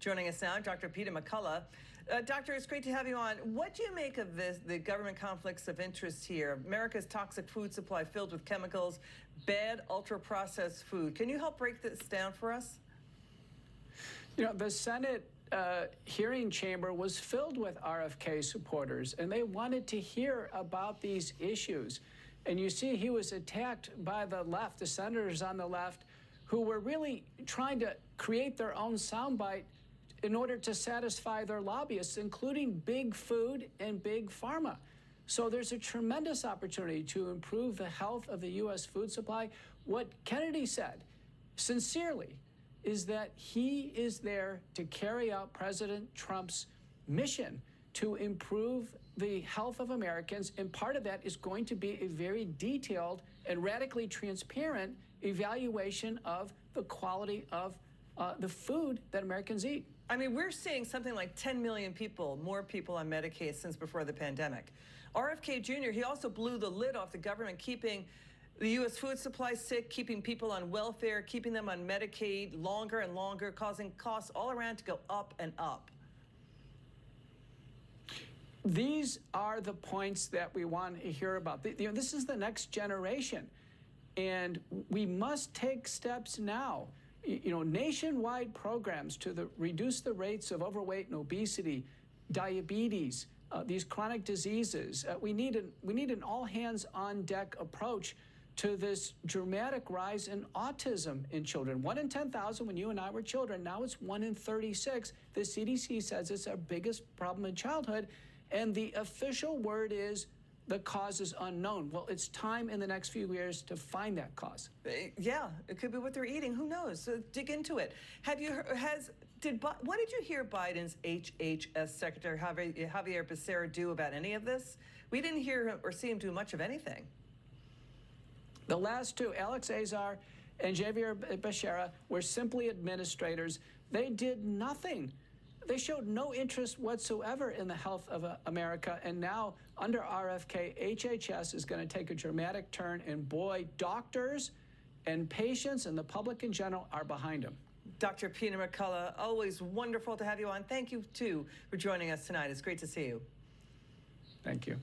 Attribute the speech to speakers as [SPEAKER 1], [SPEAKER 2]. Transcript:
[SPEAKER 1] Joining us now, Dr. McCullough. Doctor, it's great to have you on. What do you make of the government conflicts of interest here? America's toxic food supply filled with chemicals, bad ultra-processed food. Can you help break this down for us?
[SPEAKER 2] You know, the Senate hearing chamber was filled with RFK supporters, and they wanted to hear about these issues. And you see, he was attacked by the left, the senators on the left, who were really trying to create their own soundbite in order to satisfy their lobbyists, including big food and big pharma. So there's a tremendous opportunity to improve the health of the U.S. food supply. What Kennedy said, sincerely, is that he is there to carry out President Trump's mission to improve the health of Americans, and part of that is going to be a very detailed and radically transparent evaluation of the quality of the food that Americans eat.
[SPEAKER 1] I mean, we're seeing something like 10 million people, more people on Medicaid since before the pandemic. RFK Jr., he also blew the lid off the government, keeping the U.S. food supply sick, keeping people on welfare, keeping them on Medicaid longer and longer, causing costs all around to go up and up.
[SPEAKER 2] These are the points that we want to hear about. This is the next generation, and we must take steps now. Nationwide programs to reduce the rates of overweight and obesity, diabetes, these chronic diseases. We need an all-hands-on-deck approach to this dramatic rise in autism in children. 1 in 10,000 when you and I were children. Now it's 1 in 36. The CDC says it's our biggest problem in childhood, and the official word is the cause is unknown. Well, it's time in the next few years to find that cause.
[SPEAKER 1] Yeah, it could be what they're eating. Who knows? So dig into it. What did you hear Biden's HHS Secretary Javier Becerra do about any of this? We didn't hear or see him do much of anything.
[SPEAKER 2] The last two, Alex Azar and Javier Becerra, were simply administrators. They did nothing. They showed no interest whatsoever in the health of America, and now under RFK, HHS is going to take a dramatic turn, and boy, doctors and patients and the public in general are behind them.
[SPEAKER 1] Dr. McCullough, always wonderful to have you on. Too, for joining us tonight. It's great to see you.
[SPEAKER 2] Thank you.